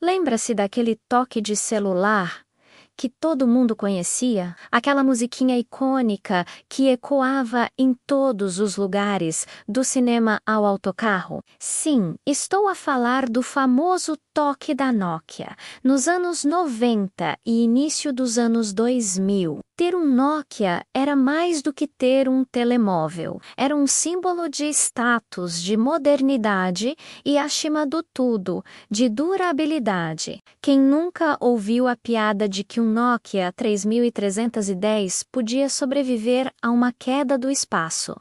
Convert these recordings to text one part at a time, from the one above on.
Lembra-se daquele toque de celular que todo mundo conhecia? Aquela musiquinha icônica que ecoava em todos os lugares, do cinema ao autocarro? Sim, estou a falar do famoso toque da Nokia. Nos anos 90 e início dos anos 2000, ter um Nokia era mais do que ter um telemóvel. Era um símbolo de status, de modernidade e, acima do tudo, de durabilidade. Quem nunca ouviu a piada de que um Nokia 3310 podia sobreviver a uma queda do espaço?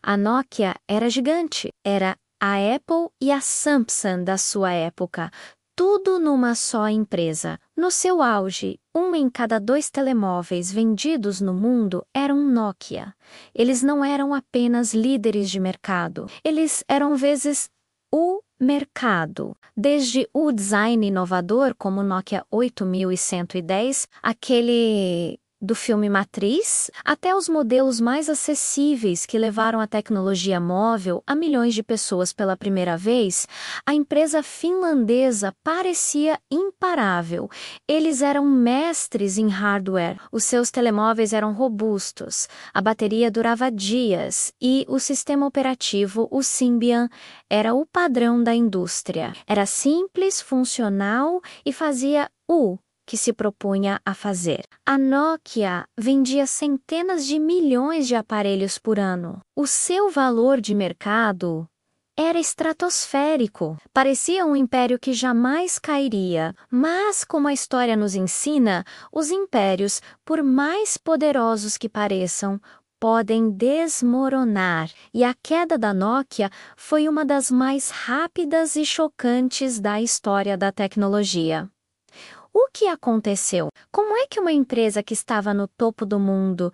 A Nokia era gigante, era a Apple e a Samsung da sua época, tudo numa só empresa. No seu auge, 1 em cada 2 telemóveis vendidos no mundo era um Nokia. Eles não eram apenas líderes de mercado, eles eram vezes o mercado. Desde o design inovador, como o Nokia 8110, aquele do filme Matrix, até os modelos mais acessíveis que levaram a tecnologia móvel a milhões de pessoas pela primeira vez, a empresa finlandesa parecia imparável. Eles eram mestres em hardware, os seus telemóveis eram robustos, a bateria durava dias e o sistema operativo, o Symbian, era o padrão da indústria. Era simples, funcional e fazia o que se propunha a fazer. A Nokia vendia centenas de milhões de aparelhos por ano. O seu valor de mercado era estratosférico. Parecia um império que jamais cairia. Mas, como a história nos ensina, os impérios, por mais poderosos que pareçam, podem desmoronar, e a queda da Nokia foi uma das mais rápidas e chocantes da história da tecnologia. O que aconteceu? Como é que uma empresa que estava no topo do mundo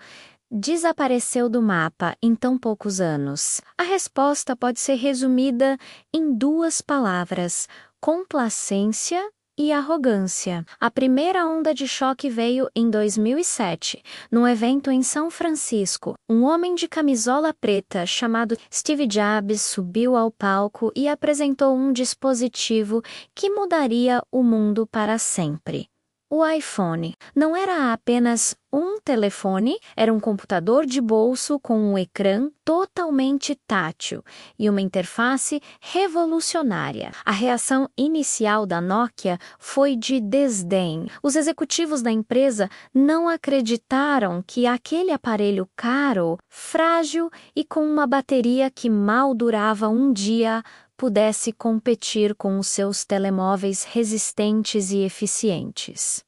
desapareceu do mapa em tão poucos anos? A resposta pode ser resumida em 2 palavras: complacência e arrogância. A primeira onda de choque veio em 2007, num evento em São Francisco. Um homem de camisola preta chamado Steve Jobs subiu ao palco e apresentou um dispositivo que mudaria o mundo para sempre. O iPhone não era apenas um telefone, era um computador de bolso com um ecrã totalmente tátil e uma interface revolucionária. A reação inicial da Nokia foi de desdém. Os executivos da empresa não acreditaram que aquele aparelho caro, frágil e com uma bateria que mal durava um dia pudesse competir com os seus telemóveis resistentes e eficientes.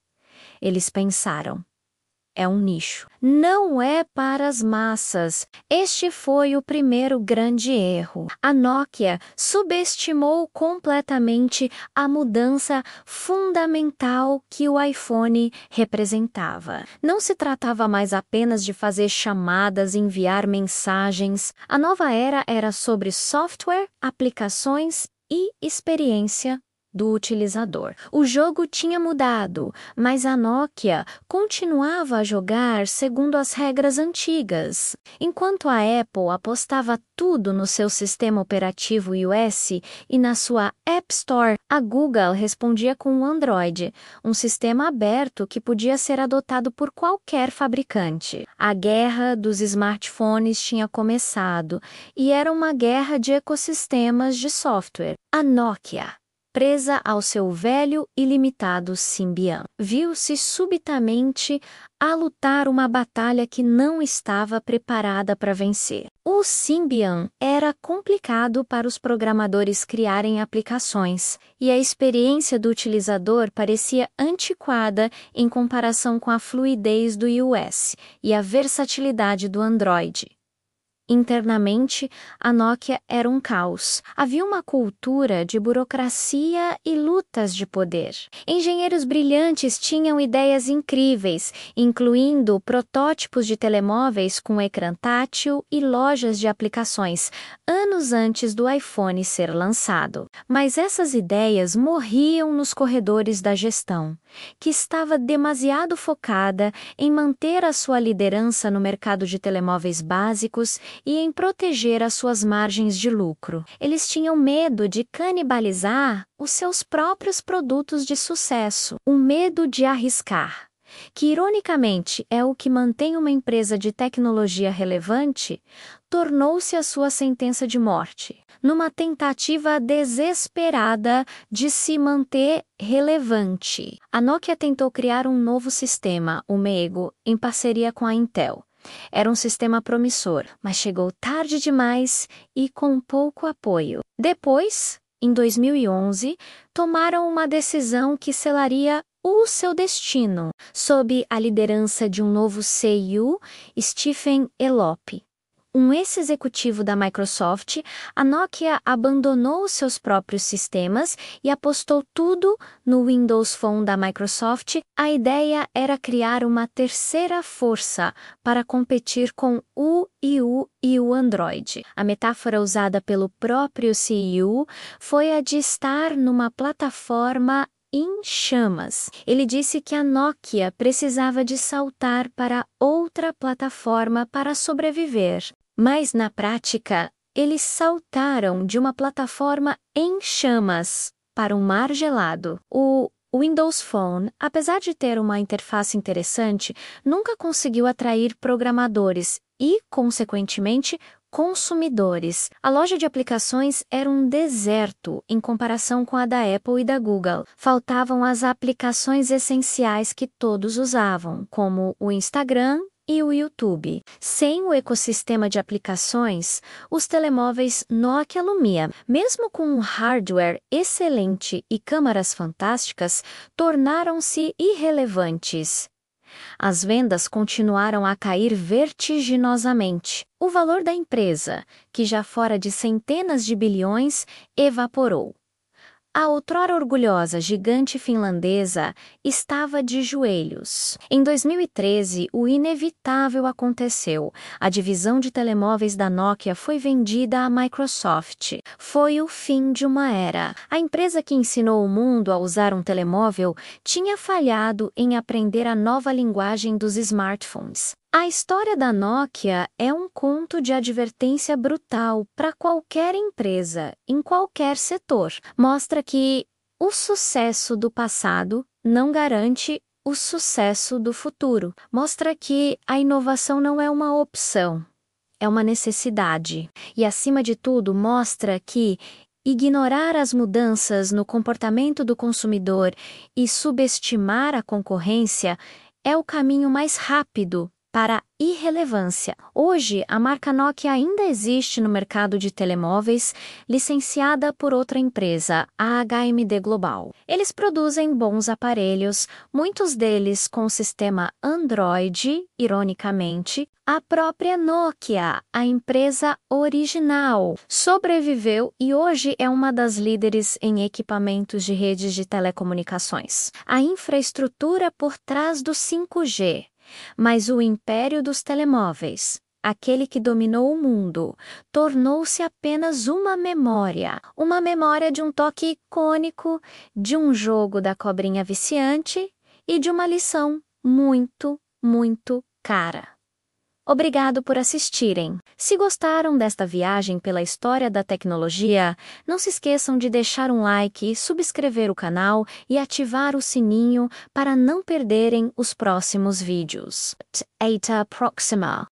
Eles pensaram: é um nicho. Não é para as massas. Este foi o primeiro grande erro. A Nokia subestimou completamente a mudança fundamental que o iPhone representava. Não se tratava mais apenas de fazer chamadas e enviar mensagens. A nova era sobre software, aplicações e experiência do utilizador. O jogo tinha mudado, mas a Nokia continuava a jogar segundo as regras antigas. Enquanto a Apple apostava tudo no seu sistema operativo iOS e na sua App Store, a Google respondia com o Android, um sistema aberto que podia ser adotado por qualquer fabricante. A guerra dos smartphones tinha começado e era uma guerra de ecossistemas de software. A Nokia, presa ao seu velho e limitado Symbian, viu-se subitamente a lutar uma batalha que não estava preparada para vencer. O Symbian era complicado para os programadores criarem aplicações, e a experiência do utilizador parecia antiquada em comparação com a fluidez do iOS e a versatilidade do Android. Internamente, a Nokia era um caos. Havia uma cultura de burocracia e lutas de poder. Engenheiros brilhantes tinham ideias incríveis, incluindo protótipos de telemóveis com ecrã tátil e lojas de aplicações, anos antes do iPhone ser lançado. Mas essas ideias morriam nos corredores da gestão, que estava demasiado focada em manter a sua liderança no mercado de telemóveis básicos e em proteger as suas margens de lucro. Eles tinham medo de canibalizar os seus próprios produtos de sucesso, o medo de arriscar, que ironicamente é o que mantém uma empresa de tecnologia relevante, tornou-se a sua sentença de morte, numa tentativa desesperada de se manter relevante. A Nokia tentou criar um novo sistema, o Mego, em parceria com a Intel. Era um sistema promissor, mas chegou tarde demais e com pouco apoio. Depois, em 2011, tomaram uma decisão que selaria o seu destino, sob a liderança de um novo CEO, Stephen Elop. Um ex-executivo da Microsoft, a Nokia abandonou seus próprios sistemas e apostou tudo no Windows Phone da Microsoft. A ideia era criar uma terceira força para competir com o Wii e o Android. A metáfora usada pelo próprio CEO foi a de estar numa plataforma em chamas. Ele disse que a Nokia precisava de saltar para outra plataforma para sobreviver. Mas, na prática, eles saltaram de uma plataforma em chamas para um mar gelado. O Windows Phone, apesar de ter uma interface interessante, nunca conseguiu atrair programadores e, consequentemente, consumidores. A loja de aplicações era um deserto em comparação com a da Apple e da Google. Faltavam as aplicações essenciais que todos usavam, como o Instagram e o YouTube. Sem o ecossistema de aplicações, os telemóveis Nokia Lumia, mesmo com um hardware excelente e câmeras fantásticas, tornaram-se irrelevantes. As vendas continuaram a cair vertiginosamente. O valor da empresa, que já fora de centenas de bilhões, evaporou. A outrora orgulhosa gigante finlandesa estava de joelhos. Em 2013, o inevitável aconteceu. A divisão de telemóveis da Nokia foi vendida à Microsoft. Foi o fim de uma era. A empresa que ensinou o mundo a usar um telemóvel tinha falhado em aprender a nova linguagem dos smartphones. A história da Nokia é um conto de advertência brutal para qualquer empresa, em qualquer setor. Mostra que o sucesso do passado não garante o sucesso do futuro. Mostra que a inovação não é uma opção, é uma necessidade. E, acima de tudo, mostra que ignorar as mudanças no comportamento do consumidor e subestimar a concorrência é o caminho mais rápido para a irrelevância. Hoje, a marca Nokia ainda existe no mercado de telemóveis, licenciada por outra empresa, a HMD Global. Eles produzem bons aparelhos, muitos deles com o sistema Android, ironicamente. A própria Nokia, a empresa original, sobreviveu e hoje é uma das líderes em equipamentos de redes de telecomunicações. A infraestrutura por trás do 5G. Mas o império dos telemóveis, aquele que dominou o mundo, tornou-se apenas uma memória de um toque icônico, de um jogo da cobrinha viciante e de uma lição muito, muito cara. Obrigado por assistirem. Se gostaram desta viagem pela história da tecnologia, não se esqueçam de deixar um like, subscrever o canal e ativar o sininho para não perderem os próximos vídeos. Até a próxima!